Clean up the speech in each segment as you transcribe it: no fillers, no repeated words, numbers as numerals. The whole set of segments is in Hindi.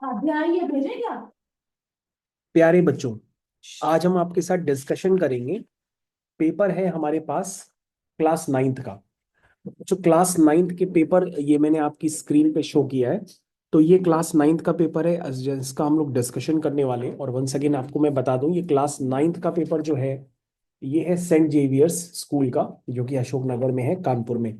अध्याय ये भेजे क्या? प्यारे बच्चों, आज हम आपके साथ डिस्कशन करेंगे। पेपर है हमारे पास क्लास नाइन्थ का। जो क्लास नाइन्थ के पेपर ये मैंने आपकी स्क्रीन पे शो किया है। तो ये क्लास नाइन्थ का पेपर है जिसका हम लोग डिस्कशन करने वाले हैं। और वंस अगेन आपको मैं बता दूं, ये क्लास नाइन्थ का पेपर जो है ये है सेंट जेवियर्स स्कूल का, जो कि अशोक नगर में है, कानपुर में।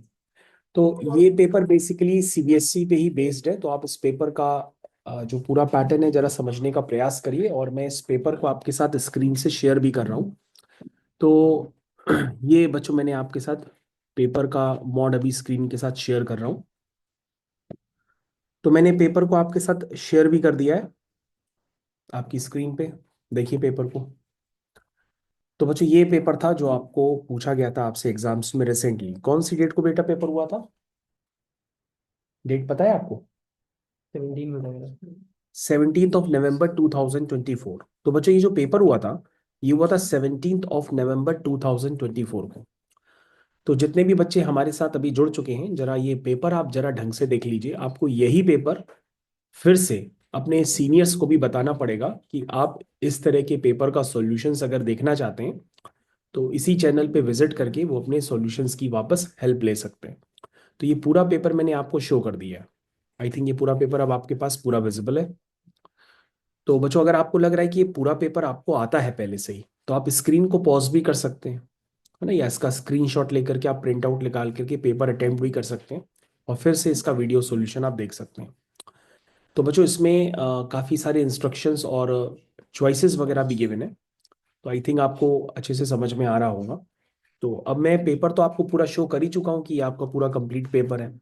तो ये पेपर बेसिकली सीबीएसई पे ही बेस्ड है। तो आप इस पेपर का जो पूरा पैटर्न है जरा समझने का प्रयास करिए। और मैं इस पेपर को आपके साथ स्क्रीन से शेयर भी कर रहा हूँ। तो ये बच्चों मैंने आपके साथ पेपर का मॉड अभी स्क्रीन के साथ शेयर कर रहा हूँ। तो मैंने पेपर को आपके साथ शेयर भी कर दिया है आपकी स्क्रीन पे। देखिए पेपर को। तो बच्चों ये पेपर था जो आपको पूछा गया था आपसे एग्जाम्स में रिसेंटली। कौन सी डेट को बेटा पेपर हुआ था? डेट पता है आपको? 17 में लग रहा है। 17 ऑफ नवंबर 2024। तो बच्चों ये जो पेपर हुआ था ये हुआ था 17 ऑफ नवंबर 2024 को। तो जितने भी बच्चे हमारे साथ अभी जुड़ चुके हैं, जरा ये पेपर आप जरा ढंग से देख लीजिए। आपको यही पेपर फिर से अपने सीनियर्स को भी बताना पड़ेगा कि आप इस तरह के पेपर का सॉल्यूशंस अगर देखना चाहते हैं तो इसी चैनल पे विजिट करके वो अपने सॉल्यूशंस की वापस हेल्प ले सकते हैं। तो ये पूरा पेपर मैंने आपको शो कर दिया है। आई थिंक ये पूरा पेपर अब आपके पास पूरा विजिबल है। तो बच्चों अगर आपको लग रहा है कि ये पूरा पेपर आपको आता है पहले से ही, तो आप स्क्रीन को पॉज भी कर सकते हैं, है ना, या इसका स्क्रीनशॉट लेकर के आप प्रिंट आउट निकाल करके पेपर अटेम्प्ट भी कर सकते हैं। और फिर से इसका वीडियो सॉल्यूशन आप देख सकते हैं। तो बच्चों इसमें काफ़ी सारे इंस्ट्रक्शंस और चॉइसेस वगैरह भी गिवन है। तो आई थिंक आपको अच्छे से समझ में आ रहा होगा। तो अब मैं पेपर तो आपको पूरा शो कर ही चुका हूँ कि ये आपका पूरा कंप्लीट पेपर है।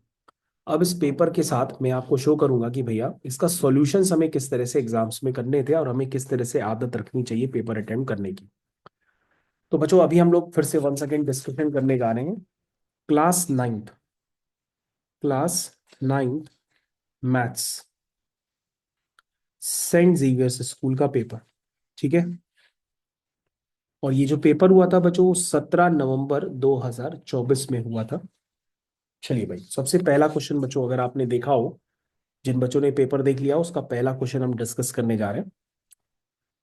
अब इस पेपर के साथ मैं आपको शो करूंगा कि भैया इसका सॉल्यूशंस हमें किस तरह से एग्जाम्स में करने थे और हमें किस तरह से आदत रखनी चाहिए पेपर अटेम्प्ट करने की। तो बच्चों अभी हम लोग फिर से वन सेकेंड डिस्कशन करने जा रहे हैं। Class ninth, class ninth maths, Saint Xavier's school का पेपर। ठीक है। और ये जो पेपर हुआ था बच्चों 17 नवंबर 2024 में हुआ था। चलिए भाई, सबसे पहला क्वेश्चन बच्चों अगर आपने देखा हो, जिन बच्चों ने पेपर देख लिया उसका पहला क्वेश्चन हम डिस्कस करने जा रहे हैं।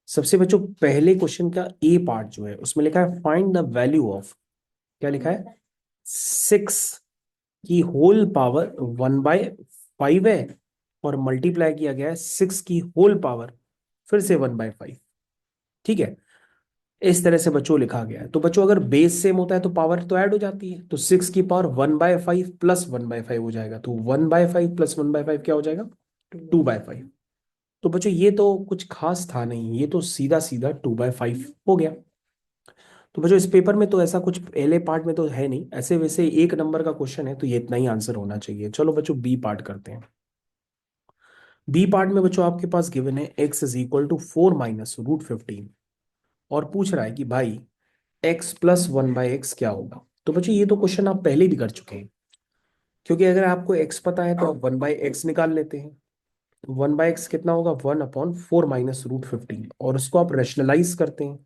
सबसे बच्चों पहले क्वेश्चन का ए पार्ट जो है उसमें लिखा है फाइंड द वैल्यू ऑफ, क्या लिखा है, 6 की होल पावर 1/5 है। और मल्टीप्लाई किया गया है 6 की होल पावर फिर से 1/5। ठीक है। इस तरह से बच्चों लिखा गया है। तो बच्चों अगर बेस सेम होता है तो पावर तो ऐड हो जाती है। तो 6 की पावर 1/5 प्लस 1/5 हो जाएगा। तो 1/5 प्लस 1/5 क्या हो जाएगा? 2/5। तो बच्चों ये तो कुछ खास था नहीं, ये तो सीधा सीधा 2/5 हो गया। तो बच्चों इस पेपर में तो ऐसा कुछ पहले पार्ट में तो है नहीं, ऐसे वैसे एक नंबर का क्वेश्चन है तो ये इतना ही आंसर होना चाहिए। चलो बच्चों बी पार्ट करते हैं। बी पार्ट में बच्चों आपके पास गिवन है x = 4 - √15। और पूछ रहा है कि भाई x + 1/x क्या होगा। तो बच्चों ये तो क्वेश्चन आप पहले भी कर चुके हैं, क्योंकि अगर आपको x पता है तो आप 1/x निकाल लेते हैं। 1/x कितना होगा? 1/4 - √15। और उसको आप रैशनलाइज करते हैं।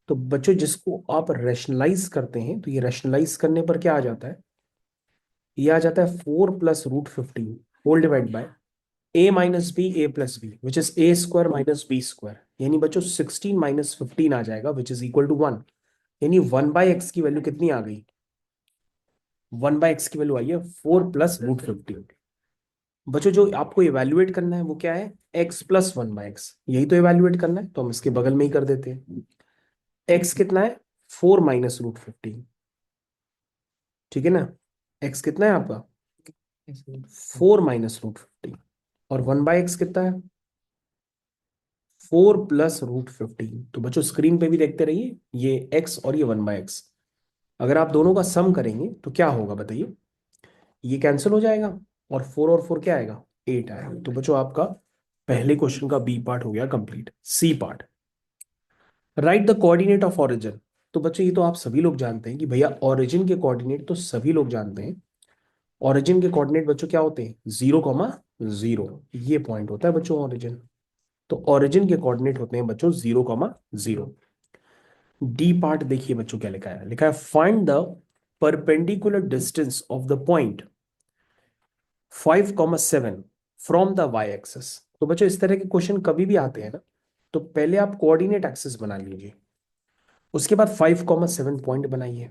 तो बच्चों जिसको आप रैशनलाइज करते हैं तो ये रैशनलाइज करने पर क्या आ जाता है? ये आ जाता है 4 + √15 whole divide by a - b a + b which is a² - b²। यानी बच्चों 16 - 15 आ जाएगा विच इज इक्वल टू 1। यानी 1/x की वैल्यू कितनी आ गई? 1/x की वैल्यू आई है 4 + √15। बच्चों जो आपको इवेल्युएट करना है वो क्या है? x + 1/x, यही तो इवेल्युएट करना है। तो हम इसके बगल में ही कर देते हैं। x कितना है? 4 - √15। ठीक है ना। x कितना है आपका? 4 - √15। और 1/x कितना है? 4 + √15। तो बच्चों स्क्रीन पे भी देखते रहिए, ये x और ये 1/x। अगर आप दोनों का सम करेंगे तो क्या होगा बताइए? ये कैंसिल हो जाएगा और 4 और 4 क्या आएगा? 8 आएगा। तो बच्चों आपका पहले क्वेश्चन का बी पार्ट हो गया complete. C part, write the coordinate of origin. तो बच्चों ये तो आप सभी लोग जानते हैं कि भैया ऑरिजिन के कोऑर्डिनेट तो सभी लोग जानते हैं। ऑरिजिन के कोऑर्डिनेट बच्चों क्या होते हैं? 0,0। ये पॉइंट होता है बच्चों ऑरिजिन। तो ऑरिजिन के कोऑर्डिनेट होते हैं बच्चों 0,0। डी पार्ट देखिए बच्चों क्या लिखा है। लिखा है find the perpendicular distance of the point 5,7 from the Y axis. तो बच्चों इस तरह के क्वेश्चन कभी भी आते हैं ना, तो पहले आप कोऑर्डिनेट एक्सिस बना लीजिए, उसके बाद 5,7 पॉइंट बनाइए,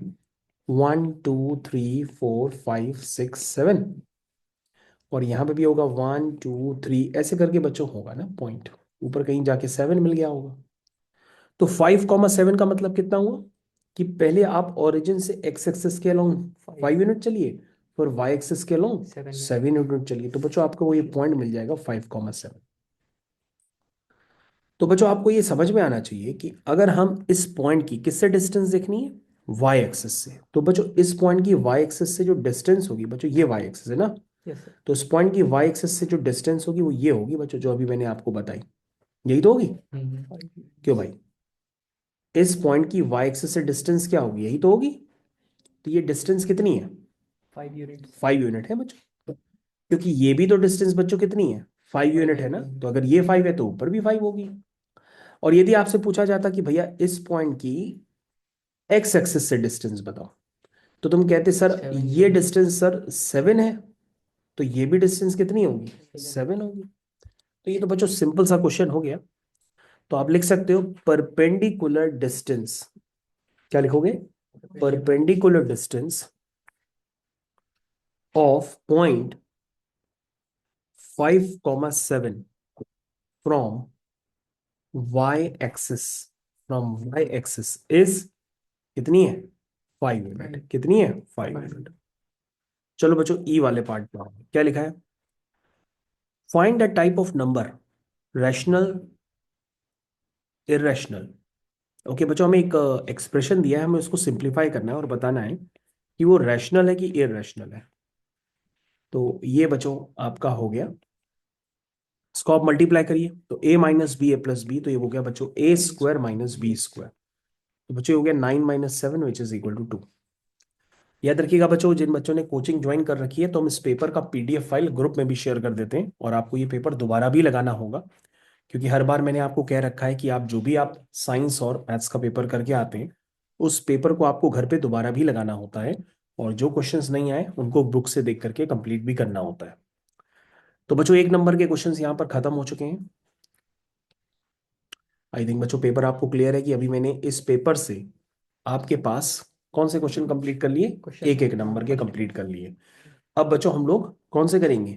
1 2 3 4 5 6 7, और यहां पे भी होगा 1 2 3, ऐसे करके बच्चों होगा ना पॉइंट, ऊपर कहीं जाके 7 मिल गया होगा। तो 5,7 का मतलब कितना हुआ कि पहले आप ओरिजिन से एक्स एक्सिस के अलोंग 5 यूनिट चलिए, फिर वाई एक्सिस के अलोंग 7 यूनिट चलिए, तो बच्चों आपको वो ये पॉइंट मिल जाएगा 5,7। तो बच्चों आपको ये समझ में आना चाहिए कि अगर हम इस पॉइंट की किससे डिस्टेंस देखनी है, वाई एक्सिस से, तो बच्चों इस पॉइंट की वाई एक्सिस से जो डिस्टेंस होगी, बच्चों ये वाई एक्सिस है ना, यस सर। तो इस पॉइंट की वाई एक्सिस से जो डिस्टेंस होगी वो ये होगी बच्चों, जो अभी मैंने आपको बताई, यही तो होगी। क्यों भाई, इस पॉइंट की वाई एक्सिस से डिस्टेंस क्या होगी, यही तो होगी। तो ये डिस्टेंस कितनी है, 5 यूनिट। 5 यूनिट है बच्चों, क्योंकि ये भी तो डिस्टेंस बच्चों कितनी है, 5 यूनिट है ना, तो अगर ये 5 है तो ऊपर भी 5 होगी। और यदि आपसे पूछा जाता कि भैया इस पॉइंट की एक्स एक्सिस से डिस्टेंस बताओ, तो तुम कहते सर ये डिस्टेंस सर 7 है, तो ये भी डिस्टेंस कितनी होगी, 7 होगी। तो ये तो बच्चों सिंपल सा क्वेश्चन हो गया। तो आप लिख सकते हो परपेंडिकुलर डिस्टेंस, क्या लिखोगे, perpendicular distance of point 5,7 from y axis, from y axis is कितनी है, 5 यूनिट, कितनी है, 5 यूनिट। चलो बच्चों ई वाले पार्ट में आओ। क्या लिखा है, find the type of number, rational, irrational. Okay बच्चों, हमें एक एक्सप्रेशन दिया है, हमें उसको सिंप्लीफाई करना है और बताना है कि वो रैशनल है कि इरेशनल है। तो ये बच्चों आपका हो गया, इसको आप मल्टीप्लाई करिए, तो a minus B A plus B, तो ये हो गया बच्चों A square minus B square, तो बच्चों ये हो गया 9 - 7 विच इज इक्वल टू 2। याद रखिएगा बच्चों, जिन बच्चों ने कोचिंग ज्वाइन कर रखी है, तो हम इस पेपर का पीडीएफ फाइल ग्रुप में भी शेयर कर देते हैं, और आपको ये पेपर दोबारा भी लगाना होगा, क्योंकि हर बार मैंने आपको कह रखा है कि आप जो भी आप साइंस और मैथ्स का पेपर करके आते हैं, उस पेपर को आपको घर पे दोबारा भी लगाना होता है, और जो क्वेश्चंस नहीं आए उनको बुक से देख करके कंप्लीट भी करना होता है। तो बच्चों 1 नंबर के क्वेश्चंस यहाँ पर खत्म हो चुके हैं। आई थिंक बच्चों पेपर आपको क्लियर है कि अभी मैंने इस पेपर से आपके पास कौन से क्वेश्चन कंप्लीट कर लिए, एक एक नंबर के कंप्लीट कर लिए। अब बच्चों हम लोग कौन से करेंगे,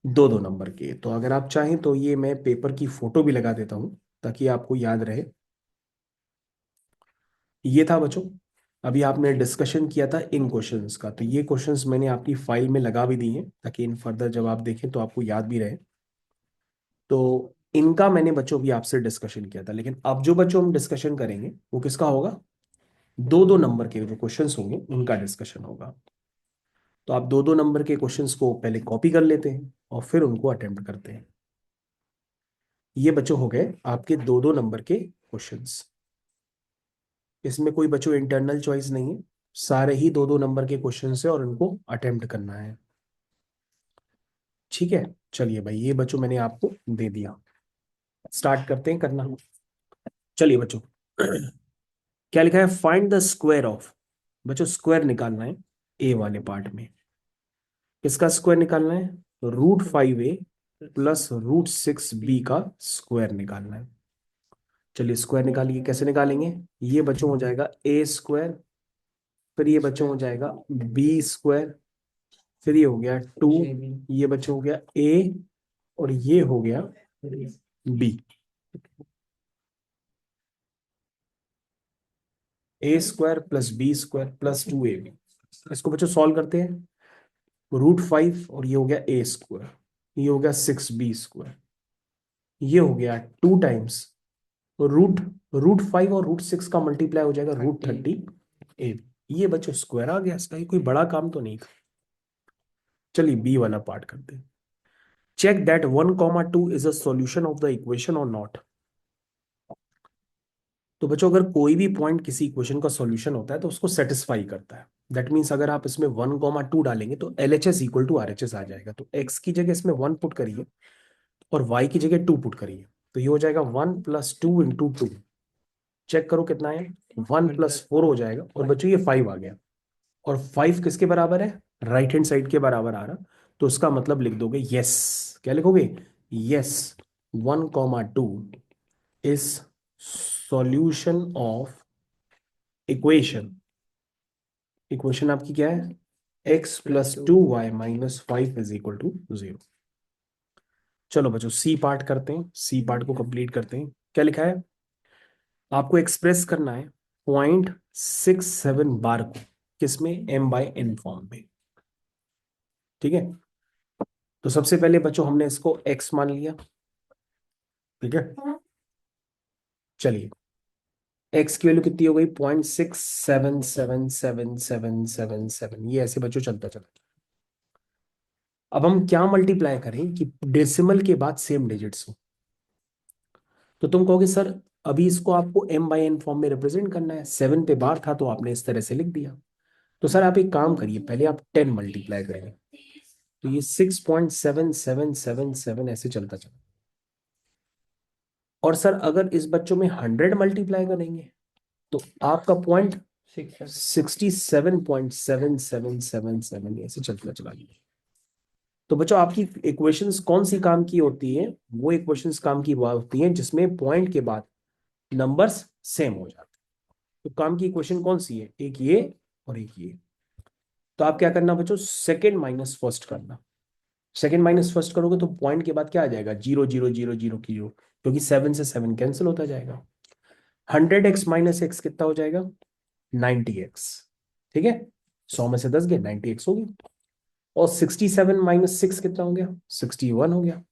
दो दो नंबर के। तो अगर आप चाहें तो ये मैं पेपर की फोटो भी लगा देता हूं ताकि आपको याद रहे। ये था बच्चों, अभी आपने डिस्कशन किया था इन क्वेश्चंस का, तो ये क्वेश्चंस मैंने आपकी फाइल में लगा भी दी हैं ताकि इन फर्दर जब आप देखें तो आपको याद भी रहे। तो इनका मैंने बच्चों भी आपसे डिस्कशन किया था, लेकिन अब जो बच्चों हम डिस्कशन करेंगे वो किसका होगा, दो दो नंबर के जो क्वेश्चंस होंगे उनका डिस्कशन होगा। तो आप दो दो नंबर के क्वेश्चंस को पहले कॉपी कर लेते हैं और फिर उनको अटेम्प्ट करते हैं। ये बच्चों हो गए आपके दो दो नंबर के क्वेश्चंस। इसमें कोई बच्चों इंटरनल चॉइस नहीं है, सारे ही दो दो नंबर के क्वेश्चन है और उनको अटेम्प्ट करना है। ठीक है, चलिए भाई ये बच्चों मैंने आपको दे दिया, स्टार्ट करते हैं करना। चलिए बच्चों क्या लिखा है, फाइंड द स्क्वायर ऑफ, बच्चों स्क्वायर निकालना है ए वाले पार्ट में। किसका स्क्वायर निकालना है, √5a प्लस √6b का स्क्वायर निकालना है। चलिए स्क्वायर निकालिए, कैसे निकालेंगे, ये बच्चों हो जाएगा ए स्क्वायर, फिर ये बच्चों हो जाएगा बी स्क्वायर, फिर ये हो गया 2, ये बच्चों हो गया ए, और ये हो गया B. A square plus b square plus 2ab, इसको बच्चों सॉल्व करते हैं, √5 और ये हो गया ए स्क्वायर, ये हो गया 6b स्क्वायर, ये हो गया 2 टाइम्स रूट √5 और √6 का मल्टीप्लाई हो जाएगा √30a। ये बच्चों स्क्वायर आ गया, इसका ये कोई बड़ा काम तो नहीं था। चलिए बी वाला पार्ट करते हैं, check that 1,2 is a solution of the equation और नॉट। तो बच्चों अगर कोई भी पॉइंट किसी इक्वेशन का सॉल्यूशन होता है तो उसको सेटिस्फाई करता है, दैट मीन्स अगर आप इसमें 1,2 डालेंगे तो LHS इक्वल टू RHS आ जाएगा। तो x की जगह इसमें 1 पुट करिए और y की जगह 2 पुट करिए, तो ये हो जाएगा 1 + 2 × 2। चेक करो कितना है, 1 + 4 हो जाएगा, और बच्चों ये 5 आ गया, और 5 किसके बराबर है, राइट हैंड साइड के बराबर आ रहा, तो उसका मतलब लिख दोगे यस। क्या लिखोगे, yes 1, 2 is solution of equation. Equation आपकी क्या है? x + 2y - 5 = 0। चलो बच्चों सी पार्ट करते हैं, सी पार्ट को कंप्लीट करते हैं। क्या लिखा है? आपको एक्सप्रेस करना है 0.67 बार को किसमें? m/n फॉर्म में। ठीक है, तो सबसे पहले बच्चों हमने इसको x मान लिया। ठीक है, चलिए x की वैल्यू कितनी हो गई? 0.677777, ये ऐसे बच्चों चलता चला। अब हम क्या मल्टीप्लाई करें कि डेसिमल के बाद सेम डिजिट्स हो? तो तुम कहोगे सर अभी इसको आपको m/n फॉर्म में रिप्रेजेंट करना है, 7 पे बार था तो आपने इस तरह से लिख दिया। तो सर आप एक काम करिए, पहले आप 10 मल्टीप्लाई करेंगे, तो ये 6.7777 ऐसे चलता चला। और सर अगर इस बच्चों में 100 मल्टीप्लाई करेंगे तो आपका पॉइंट 67.7777 ऐसे चलता चला गया। तो बच्चों आपकी इक्वेशंस कौन सी काम की होती है? वो इक्वेशंस काम की होती हैं जिसमें पॉइंट के बाद नंबर्स सेम हो जाते हैं। तो काम की इक्वेशन कौन सी है? एक ये और एक ये। तो आप क्या करना बच्चों? सेकंड माइनस फर्स्ट करना। सेकंड माइनस फर्स्ट करोगे तो पॉइंट के बाद क्या आ जाएगा? 0 0 0 0 0, क्योंकि 7 से 7 कैंसिल होता जाएगा। 100x - x कितना हो जाएगा? 90x। ठीक है, 100 में से 10 गए, 90x हो गया। और 67 - 6 कितना हो गया? 61 हो गया।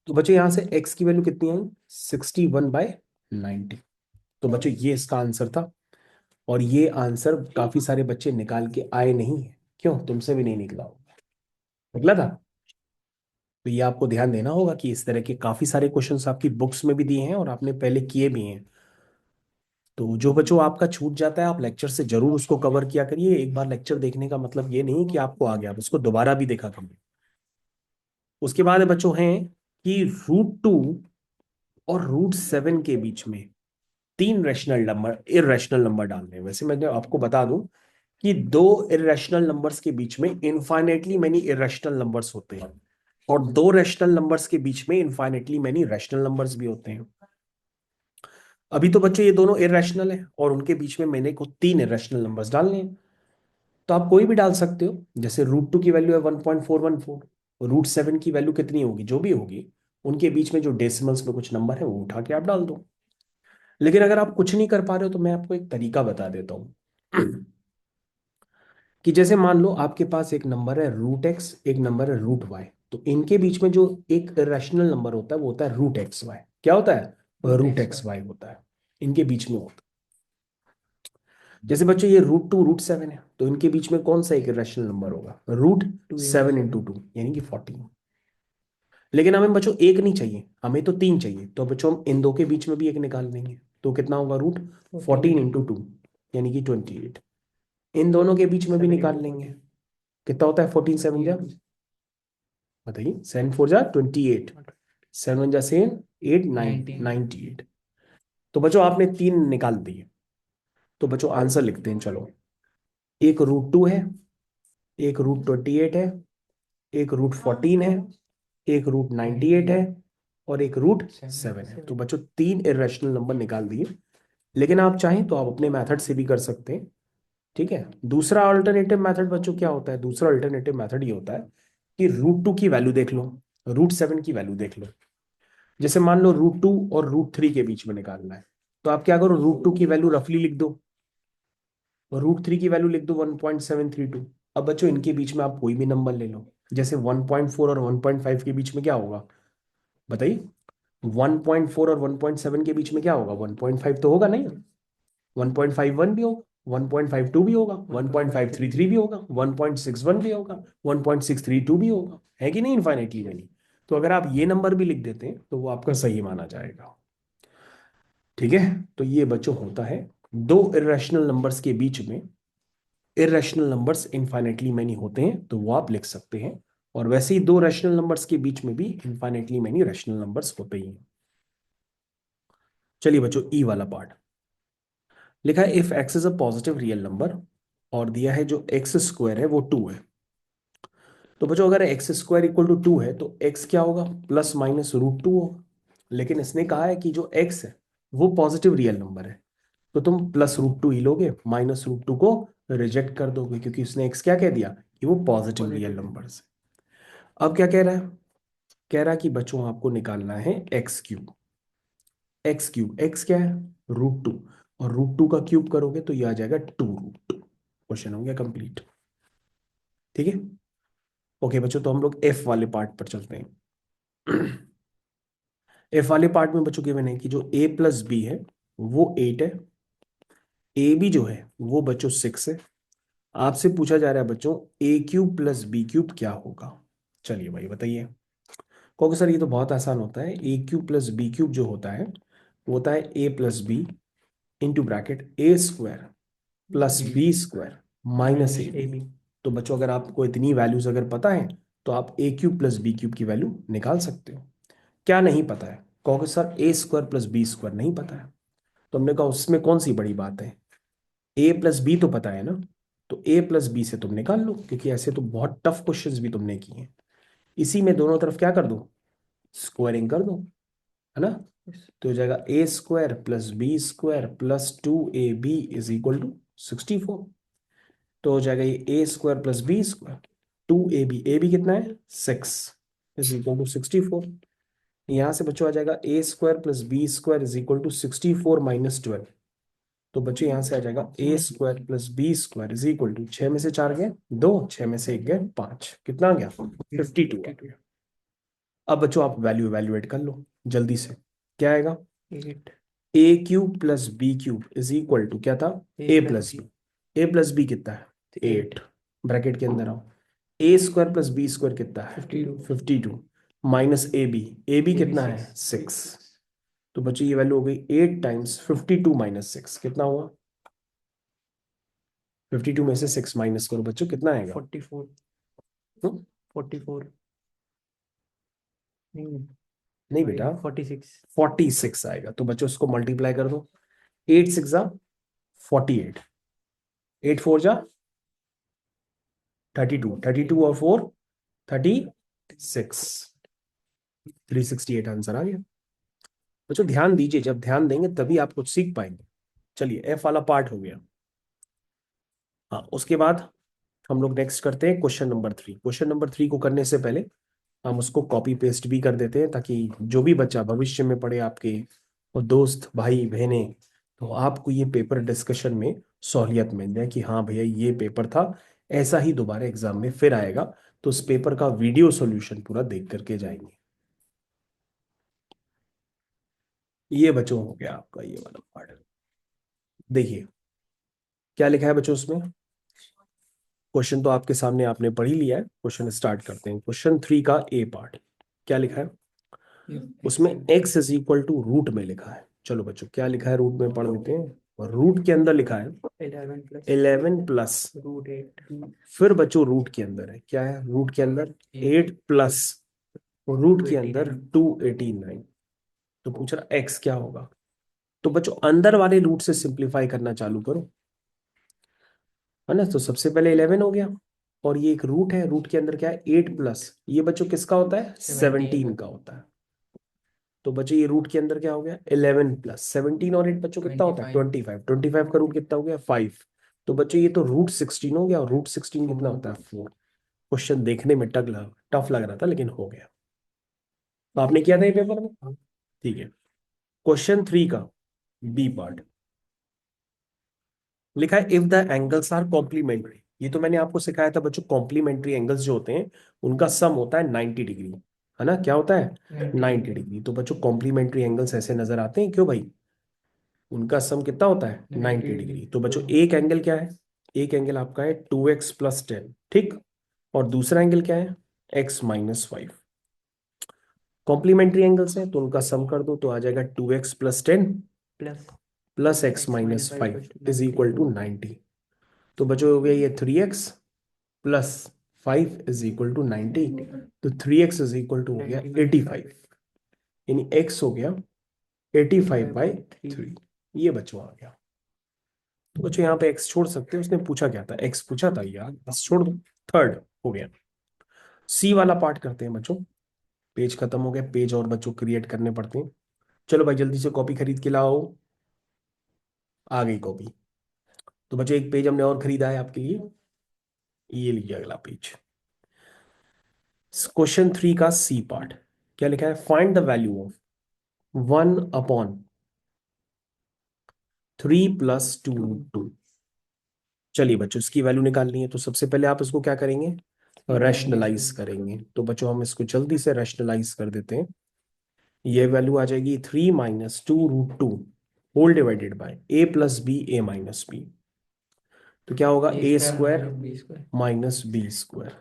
तो बच्चों यहां से x की वैल्यू कितनी आई? 61/90। तो बच्चों ये इसका आंसर था। और ये आंसर काफी सारे बच्चे निकाल के आए नहीं है। क्यों? तुमसे भी नहीं निकला होगा। निकला था? तो ये आपको ध्यान देना होगा कि इस तरह के काफी सारे क्वेश्चंस आपकी बुक्स में भी दिए हैं और आपने पहले किए भी हैं। तो जो बच्चों आपका छूट जाता है आप लेक्चर से जरूर उसको कवर किया करिए। एक बार लेक्चर देखने का मतलब ये नहीं कि आपको आ गया, आप उसको दोबारा भी देखा करिए। उसके बाद बच्चों हैं कि √2 और √7 के बीच में 3 रैशनल नंबर, इरेशनल नंबर डालने हैं। वैसे मैं आपको बता दूं कि 2 इरेशनल नंबर्स के बीच में इनफाइनेटली मेनी इरेशनल नंबर्स होते हैं, और 2 रैशनल नंबर्स के बीच में इनफाइनेटली मेनी रैशनल नंबर्स भी होते हैं। अभी तो बच्चों ये दोनों इरेशनल है और उनके बीच में मैंने को 3 इरेशनल नंबर्स डालने हैं। तो आप कोई भी डाल सकते हो। जैसे √2 की वैल्यू है 1.414, √7 की वैल्यू कितनी होगी? जो भी होगी, उनके बीच में जो डेसिमल्स में कुछ नंबर है वो उठा के आप डाल दो। लेकिन अगर आप कुछ नहीं कर पा रहे हो तो मैं आपको एक तरीका बता देता हूँ कि जैसे मान लो आपके पास एक नंबर है √x, एक नंबर है √y। तो इनके बीच में जो एक रैशनल नंबर होता है वो होता है √xy। क्या होता है? √xy होता है, इनके बीच में होता है। जैसे बच्चों ये √2 √7 है, तो इनके बीच में कौन सा एक रैशनल नंबर होगा? √7 × 2 यानी कि 14। लेकिन हमें बच्चों एक नहीं चाहिए, हमें तो 3 चाहिए। तो बच्चों हम इन दो के बीच में भी एक निकाल लेंगे। तो कितना होगा? √14 × 2 यानी कि 28। इन दोनों के बीच में भी निकाल लेंगे। कितना होता है? 14 7 जा, बताइए, 7 4 जा 28, 7 1 जा 7, 8 9 98। तो बच्चों आपने 3 निकाल दिए। तो बच्चों आंसर लिखते हैं, चलो। एक √2 है, एक √28 है, एक √14 है, एक √98 है, और एक √7 है। तो बच्चों 3 इरेशनल नंबर निकाल दिए। लेकिन आप चाहें तो आप अपने मेथड से भी कर सकते हैं। ठीक है, दूसरा अल्टरनेटिव मेथड बच्चों क्या होता है? दूसरा अल्टरनेटिव मेथड ये होता है कि √2 की वैल्यू देख लो, √7 की वैल्यू देख लो। जैसे मान लो √2 और √3 के बीच में निकालना है, तो आप क्या करो? √2 की वैल्यू रफली लिख दो और √3 की वैल्यू लिख दो 1.732। अब बच्चों इनके बीच में आप कोई भी नंबर ले लो। जैसे 1.4 और 1.5 के बीच में क्या होगा? बताइए, 1.4 और 1.7 के बीच में क्या होगा? 1.5 तो होगा नहीं? 1.51 भी होगा, 1.52 भी होगा, 1.533 भी होगा, 1.61 भी होगा, 1.632 भी होगा, है कि नहीं? Infinitely many. तो अगर आप ये नंबर भी लिख देते हैं तो वो आपका सही माना जाएगा। ठीक है, तो ये बच्चों होता है 2 इरेशनल नंबर्स के बीच में। इरेशनल नंबर्स इनफाइनाइटली मैनी होते हैं तो वो आप लिख सकते हैं। और वैसे ही 2 रैशनल नंबर्स के बीच में भी इनफाइनाइटली मैनी रैशनल नंबर्स होते ही हैं। चलिए बच्चों ई वाला पार्ट लिखा है, if x is a positive real number, और दिया है जो x² है वो 2 है। तो बच्चों अगर एक्स स्क्वायर इक्वल टू 2 है तो एक्स क्या होगा, प्लस माइनस रूट 2 होगा। लेकिन इसने कहा है कि जो एक्स है वो पॉजिटिव रियल नंबर है, तो तुम प्लस रूट 2 ही लोगे, माइनस रूट 2 को रिजेक्ट कर दोगे, क्योंकि उसने एक्स क्या कह दिया कि वो पॉजिटिव रियल नंबर है। अब क्या कह रहा है, कह रहा है कि बच्चों आपको निकालना है x cube. X cube, x क्या है, रूट 2, और रूट 2 का क्यूब करोगे तो ये आ जाएगा 2 रूट 2। क्वेश्चन हो गया कंप्लीट। ठीक है, ओके बच्चों, तो हम लोग एफ वाले पार्ट पर चलते हैं। एफ वाले पार्ट में बच्चों गिवन है कि जो ए प्लस बी है वो 8 है, ए बी जो है वो बच्चों 6 है। आपसे पूछा जा रहा है बच्चों ए क्यूब प्लस बी क्यूब क्या होगा। चलिए भाई बताइए। क्योंकि सर ये तो बहुत आसान होता है, a cube plus b cube जो होता है वो होता है a plus b into bracket a square plus b square minus a b. तो बच्चों अगर आपको इतनी वैल्यूज अगर पता है तो आप ए क्यूब प्लस बी क्यूब की वैल्यू निकाल सकते हो। क्या नहीं पता है, कहोगे सर ए स्क्वायर प्लस बी स्क्वायर नहीं पता है। तो हमने कहा उसमें कौन सी बड़ी बात है, ए प्लस बी तो पता है ना, तो ए प्लस बी से तुम निकाल लो, क्योंकि ऐसे तो बहुत टफ क्वेश्चंस भी तुमने किए हैं। इसी में दोनों तरफ क्या कर दो, स्क्वायरिंग कर दो, है ना। तो हो जाएगा a square plus b square plus 2ab is equal to 64। तो हो जाएगा ये a square plus b square, 2ab, a b कितना है 6, इज इक्वल टू 64। यहां से बच्चों आ जाएगा a square plus b square is equal to 64 minus 12। तो बच्चों यहां से आ जाएगा a square plus b square is equal to, 6 में से 4 गए 2, 6 में से 1 गए 5, कितना आ गया 52 आ गया। अब बच्चों आप वैल्यू इवेल्युएट कर लो जल्दी से, क्या आएगा, 8 a cube plus b cube is equal to क्या था, a plus b, A plus b कितना है 8, ब्रैकेट के अंदर आओ, a square plus b square कितना है 52 माइनस ए बी कितना है 6। तो बच्चों ये वैल्यू हो गई 8 टाइम्स 52 माइनस 6, कितना हुआ, 52 में से 6 माइनस करो बच्चों कितना आएगा 44। 44 नहीं बेटा 46 आएगा। तो बच्चों इसको मल्टीप्लाई कर दो, 8 6 जा 48, 8 4 जा 32, 32 और 4 36, 368 आंसर आ गया। बच्चों ध्यान दीजिए, जब ध्यान देंगे तभी आप कुछ सीख पाएंगे। चलिए एफ वाला पार्ट हो गया। हाँ उसके बाद हम लोग नेक्स्ट करते हैं क्वेश्चन नंबर 3। क्वेश्चन नंबर 3 को करने से पहले हम उसको कॉपी पेस्ट भी कर देते हैं, ताकि जो भी बच्चा भविष्य में पढ़े आपके और दोस्त भाई बहनें, तो आपको ये पेपर डिस्कशन में सहूलियत मिल जाए कि हाँ भैया ये पेपर था, ऐसा ही दोबारा एग्जाम में फिर आएगा, तो उस पेपर का वीडियो सॉल्यूशन पूरा देख करके जाएंगे। ये बच्चों हो गया आपका ये वाला पार्ट। देखिए क्या लिखा है बच्चों उसमें, क्वेश्चन तो आपके सामने आपने पढ़ ही लिया है। क्वेश्चन स्टार्ट करते हैं, क्वेश्चन 3 का ए पार्ट। क्या लिखा है उसमें, x is equal to root में लिखा है। चलो बच्चों क्या लिखा है रूट में पढ़ लेते हैं। और रूट के अंदर लिखा है 11 प्लस रूट 8, फिर बच्चों रूट के अंदर है क्या है, रूट के अंदर 8 प्लस रूट के अंदर 289। तो पूछ रहा x क्या होगा। तो बच्चों अंदर वाले रूट से सिंप्लीफाई करना चालू करो, है ना। तो सबसे पहले 11 हो गया, और ये एक रूट है, रूट के अंदर क्या है 8 प्लस, ये बच्चों किसका होता है 17 का होता है। तो बच्चों ये रूट के अंदर क्या हो गया 11 प्लस 17 और 8 बच्चों कितना होता है 25, 25 का रूट कितना हो गया 5। तो बच्चों ये तो रूट 16 हो गया, और रूट 16 कितना होता है 4। क्वेश्चन देखने में टफ लग रहा था लेकिन हो गया। तो आपने किया था ये पेपर में, ठीक है। क्वेश्चन 3 का बी पार्ट लिखा है if the angles are complementary. ये तो मैंने आपको सिखाया था बच्चों, कॉम्प्लीमेंट्री एंगल्स जो होते हैं उनका सम होता है 90 डिग्री, है ना। क्या होता है 90 डिग्री। तो बच्चों कॉम्प्लीमेंट्री एंगल्स ऐसे नजर आते हैं क्यों भाई, उनका सम कितना होता है 90 डिग्री। तो बच्चों एक एंगल क्या है, एक एंगल आपका है 2x प्लस 10, ठीक। और दूसरा एंगल क्या है x माइनस 5। कॉम्प्लीमेंट्री एंगल्स हैं तो उनका सम कर दो, तो आ जाएगा 2x plus 10 plus x minus 5 is equal to 90। तो बच्चों हो गया ये 3x plus 5 is equal to 90। तो 3x इज इक्वल टू हो गया 85, यानी x हो गया 85/3। ये बच्चों आ गया। तो बच्चों यहाँ पे x छोड़ सकते हैं, उसने पूछा क्या था, x पूछा था यार, बस छोड़ दो। थर्ड हो गया, सी वाला पार्ट करते हैं बच्चों। पेज खत्म हो गया, पेज और बच्चों क्रिएट करने पड़ते हैं। चलो भाई जल्दी से कॉपी खरीद के लाओ। आ गई कॉपी। तो बच्चों एक पेज हमने और खरीदा है आपके लिए, ये लीजिए अगला पेज। क्वेश्चन 3 का सी पार्ट क्या लिखा है, फाइंड द वैल्यू ऑफ 1/3 + 2√2। चलिए बच्चों इसकी वैल्यू निकालनी है, तो सबसे पहले आप इसको क्या करेंगे, रैशनलाइज करेंगे। तो बच्चों हम इसको जल्दी से रैशनलाइज कर देते हैं। ये वैल्यू आ जाएगी 3 - 2√2 whole divided by a+b a-b। तो क्या होगा, a² - b²।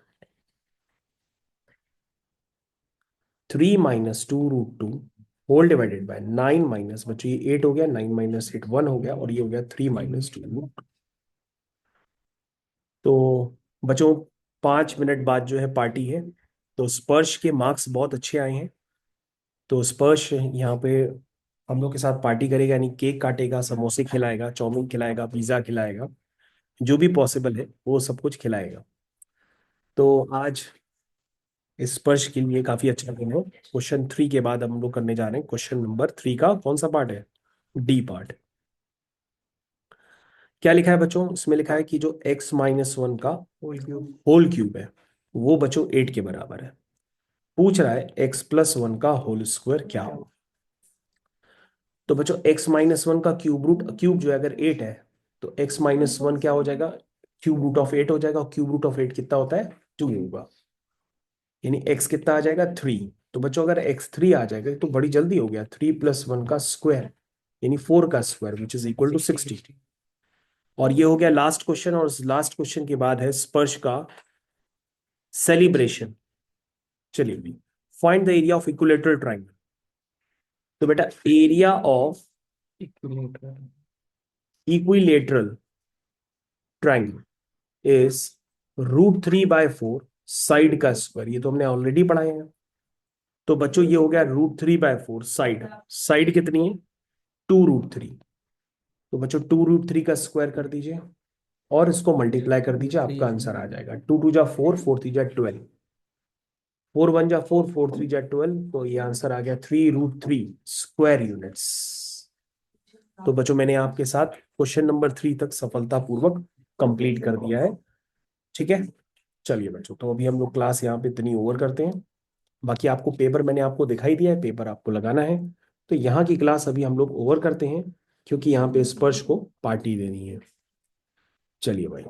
3 - 2√2 whole divided by 9 minus, बच्चों ये 8 हो गया, 9 - 8 1 हो गया, और ये हो गया 3 - 2। तो बच्चों 5 मिनट बाद जो है पार्टी है। तो स्पर्श के मार्क्स बहुत अच्छे आए हैं। तो स्पर्श यहाँ पे हम लोग के साथ पार्टी करेगा, यानी केक काटेगा, समोसे खिलाएगा, चाउमीन खिलाएगा, पिज्जा खिलाएगा, जो भी पॉसिबल है वो सब कुछ खिलाएगा। तो आज स्पर्श के लिए काफी अच्छा दिन है। क्वेश्चन 3 के बाद हम लोग करने जा रहे हैं क्वेश्चन नंबर 3 का कौन सा पार्ट है, डी पार्ट। क्या लिखा है बच्चों, इसमें लिखा है कि जो x-1 का होल क्यूब है वो बच्चों 8 के बराबर है। पूछ रहा है x+1 का होल स्क्वायर क्या हो। तो बच्चों x-1 का क्यूब रूट, क्यूब जो है अगर 8 है तो x-1 क्या हो जाएगा, क्यूब रूट ऑफ 8 हो जाएगा, और क्यूब रूट ऑफ 8 कितना होता है, 2 होगा। यानी x कितना आ जाएगा, 3। तो बच्चों अगर x3 आ जाएगा तो बड़ी जल्दी हो गया, 3+1 का स्क्वायर यानी 4 का square which is equal to 60। और ये हो गया लास्ट क्वेश्चन, और लास्ट क्वेश्चन के बाद है स्पर्श का सेलिब्रेशन। चलिए, find the area of equilateral triangle. तो बेटा area of equilateral triangle is √3/4 side का स्क्वायर। ये तो हमने ऑलरेडी पढ़ाया है। तो बच्चों ये हो गया √3/4 साइड। साइड कितनी है, 2√3। तो बच्चों 2√3 का स्क्वायर कर दीजिए और इसको मल्टीप्लाई कर दीजिए, आपका आंसर आ जाएगा। 2×2 = 4, 4×3 = 12, 4×1 = 4, 4×3 = 12। तो ये आंसर आ गया 3√3 स्क्वायर यूनिट्स। तो बच्चों मैंने आपके साथ क्वेश्चन नंबर 3 तक सफलतापूर्वक कंप्लीट कर दिया है। ठीक है, चलिए बच्चों, तो अभी हम लोग क्लास यहाँ पे इतनी ओवर करते हैं। बाकी आपको पेपर मैंने आपको दिखाई दिया है, पेपर आपको लगाना है। तो यहाँ की क्लास अभी हम लोग ओवर करते हैं, क्योंकि यहाँ पे स्पर्श को पार्टी देनी है। चलिए भाई।